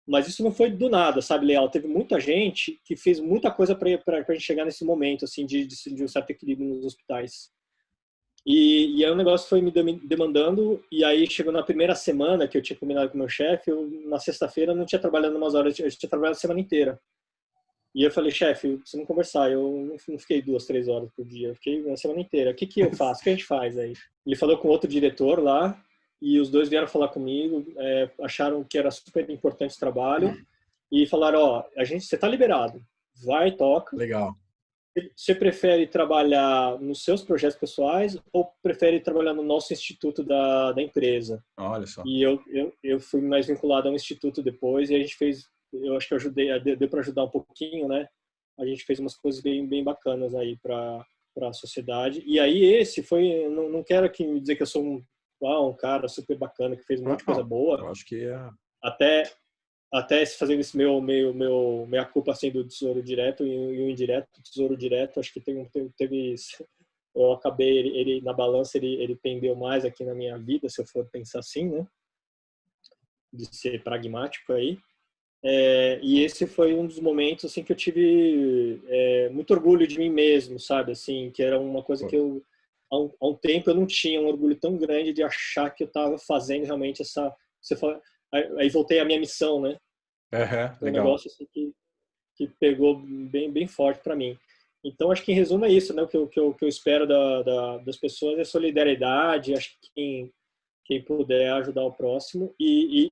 mas isso não foi do nada, sabe, Leal? Teve muita gente que fez muita coisa para a gente chegar nesse momento, assim, de um certo equilíbrio nos hospitais. E aí o negócio foi me demandando, e aí chegou na primeira semana que eu tinha combinado com o meu chefe, eu na sexta-feira não tinha trabalhado umas horas, eu tinha trabalhado a semana inteira. E eu falei, chefe, precisamos conversar. Eu não fiquei 2, 3 horas por dia, eu fiquei a semana inteira. O que eu faço? O que a gente faz aí? Ele falou com outro diretor lá, e os dois vieram falar comigo, acharam que era super importante o trabalho, e falaram, ó, você tá liberado, vai, toca. Legal. Você prefere trabalhar nos seus projetos pessoais ou prefere trabalhar no nosso instituto da empresa? Olha só. E eu fui mais vinculado ao instituto depois e a gente fez, eu acho que eu ajudei, deu para ajudar um pouquinho, né? A gente fez umas coisas bem bacanas aí para a sociedade. E aí esse foi, não quero aqui dizer que eu sou um cara super bacana que fez um monte de coisa Não, boa, eu acho que é. até fazendo esse meia culpa assim do tesouro direto e o indireto, o tesouro direto, acho que teve eu acabei ele na balança ele pendeu mais aqui na minha vida, se eu for pensar assim, né, de ser pragmático aí. E esse foi um dos momentos assim que eu tive muito orgulho de mim mesmo, sabe, assim, que era uma coisa que eu há um tempo eu não tinha um orgulho tão grande de achar que eu estava fazendo realmente você fala, aí voltei à minha missão, né? Foi um Legal. negócio assim que pegou bem forte para mim. Então, acho que em resumo é isso, né? O que eu espero das pessoas é solidariedade. Acho que quem puder ajudar o próximo e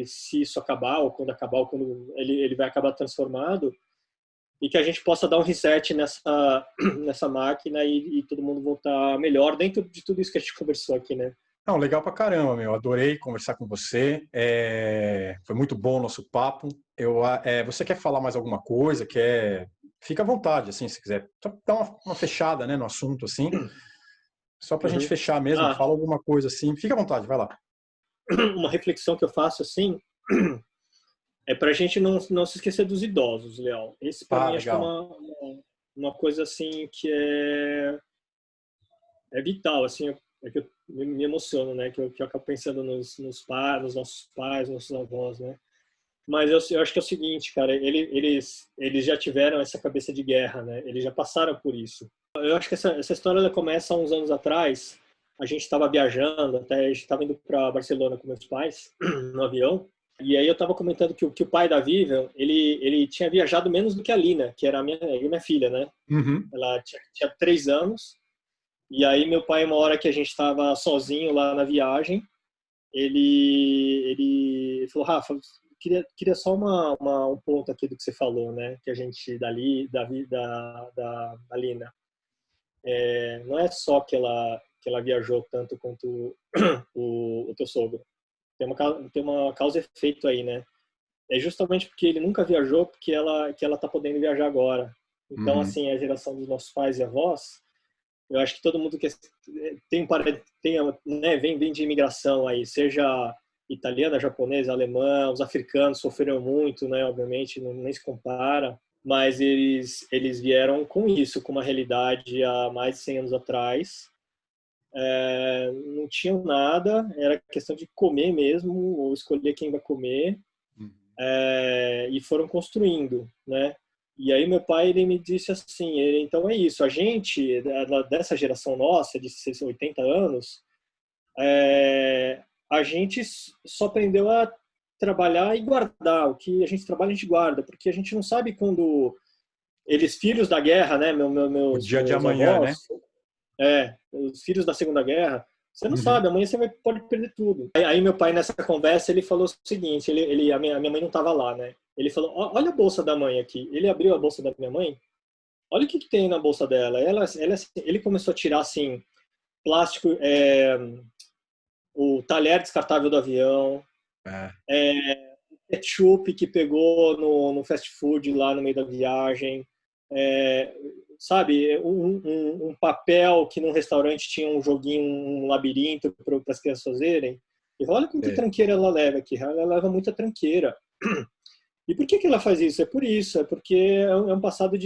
se isso acabar, ou quando acabar, ou quando ele vai acabar transformado, e que a gente possa dar um reset nessa máquina e todo mundo voltar melhor dentro de tudo isso que a gente conversou aqui, né? Não, legal pra caramba, meu. Adorei conversar com você. Foi muito bom o nosso papo. Você quer falar mais alguma coisa? Fica à vontade, assim, se quiser. Só dar uma fechada, né, no assunto, assim. Só pra gente Uhum. fechar mesmo. Ah, Fala alguma coisa assim. Fica à vontade, vai lá. uma reflexão que eu faço assim é para a gente não se esquecer dos idosos, Leal. Esse para Ah, mim acho que é legal. uma coisa assim que é vital, assim, que eu me emociono, né? Que eu acabo pensando nos nossos pais, nossos avós, né? Mas eu acho que é o seguinte, cara, eles já tiveram essa cabeça de guerra, né? Eles já passaram por isso. Eu acho que essa história ela começa há uns anos atrás. A gente estava viajando, até a gente estava indo para Barcelona com meus pais, no avião. E aí eu estava comentando que o pai da Vivian, ele tinha viajado menos do que a Lina, que era a minha filha, né? Uhum. Ela tinha 3 anos. E aí meu pai, uma hora que a gente estava sozinho lá na viagem, ele falou, Rafa, queria só um ponto aqui do que você falou, né? Que a gente, da Lina. Não é só que ela viajou tanto quanto o teu sogro. Tem uma causa e efeito aí, né? É justamente porque ele nunca viajou que ela tá podendo viajar agora. Então, Uhum. assim, a geração dos nossos pais e avós, eu acho que todo mundo que né, vem de imigração aí, seja italiana, japonesa, alemã, os africanos sofreram muito, né? Obviamente, nem se compara, mas eles vieram com isso, com uma realidade há mais de 100 anos atrás. Não tinham nada, era questão de comer mesmo, ou escolher quem vai comer, e foram construindo, né? E aí meu pai, ele me disse assim, então é isso, a gente, dessa geração nossa, de 80 anos, a gente só aprendeu a trabalhar e guardar, o que a gente trabalha a gente guarda, porque a gente não sabe quando eles, filhos da guerra, né, O dia de meus amanhã, né? avós, os filhos da Segunda Guerra, você não Uhum. sabe, amanhã você pode perder tudo. Aí meu pai, nessa conversa, ele falou o seguinte, a minha mãe não estava lá, né? Ele falou, olha a bolsa da mãe aqui. Ele abriu a bolsa da minha mãe, olha o que tem na bolsa dela. Ele começou a tirar, assim, plástico, o talher descartável do avião, É. ketchup que pegou no fast food lá no meio da viagem, é, sabe, um papel que num restaurante tinha um joguinho, um labirinto para as crianças fazerem. E olha com que tranqueira ela leva aqui, ela leva muita tranqueira. E por que ela faz isso? É por isso, é porque é um passado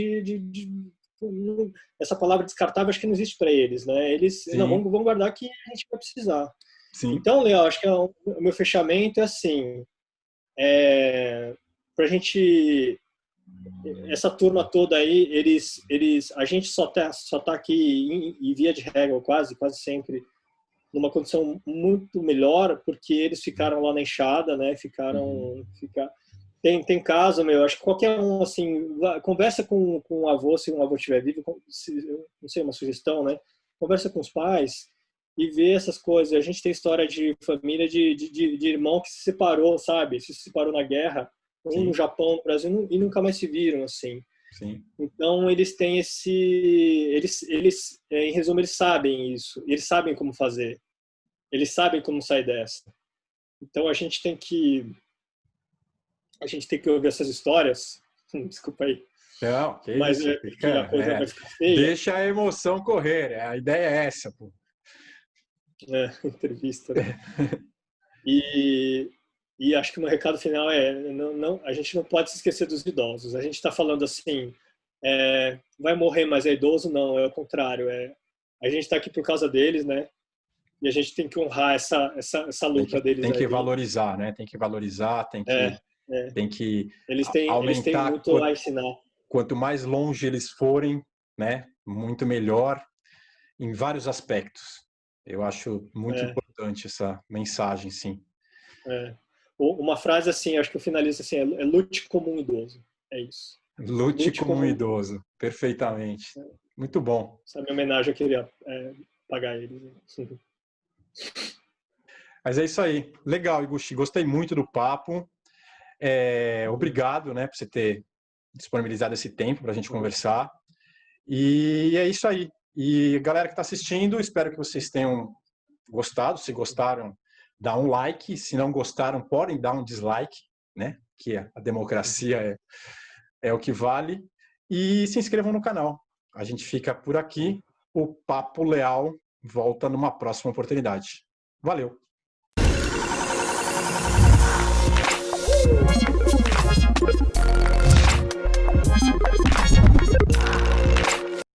essa palavra descartável acho que não existe para eles, né? Eles não Sim, vão guardar que a gente vai precisar. sim. Então, Léo, acho que o meu fechamento é assim, para a gente, essa turma toda aí, a gente só tá aqui em via de regra, quase sempre, numa condição muito melhor, porque eles ficaram lá na enxada, né? Uhum. Tem caso, meu, acho que qualquer um, assim, conversa com o avô, se um avô estiver vivo, não sei, uma sugestão, né? Conversa com os pais e vê essas coisas. A gente tem história de família de irmão que se separou, sabe? Se separou na guerra, um no Sim, Japão, no Brasil, e nunca mais se viram, assim. sim. Então, eles têm em resumo, eles sabem isso. Eles sabem como fazer. Eles sabem como sair dessa. Então, a gente tem que ouvir essas histórias. Desculpa aí, Não, que mas isso, que a coisa vai ficar feia, deixa a emoção correr, a ideia é essa, pô. né? Entrevista, né? E, e acho que o meu recado final a gente não pode se esquecer dos idosos. A gente está falando assim, vai morrer, mas é idoso? Não, é o contrário. A gente está aqui por causa deles, né? E a gente tem que honrar essa luta deles Tem que aí. valorizar, né? Tem que valorizar, É, é. tem que Eles têm aumentar. muito a ensinar. Quanto mais longe eles forem, né? Muito melhor em vários aspectos. Eu acho muito É, importante essa mensagem, sim. é. Uma frase assim, acho que eu finalizo assim, lute como um idoso. É isso. Lute Lute como um como um idoso, perfeitamente. Muito bom. essa é a minha homenagem, eu queria pagar eles. Mas é isso aí. Legal, Iguchi. Gostei muito do papo. Obrigado, né, por você ter disponibilizado esse tempo para a gente conversar. E é isso aí. E galera que está assistindo, espero que vocês tenham gostado. Se gostaram, dá um like. Se não gostaram, podem dar um dislike, né? Que a democracia é o que vale. E se inscrevam no canal. A gente fica por aqui. O Papo Leal volta numa próxima oportunidade. Valeu!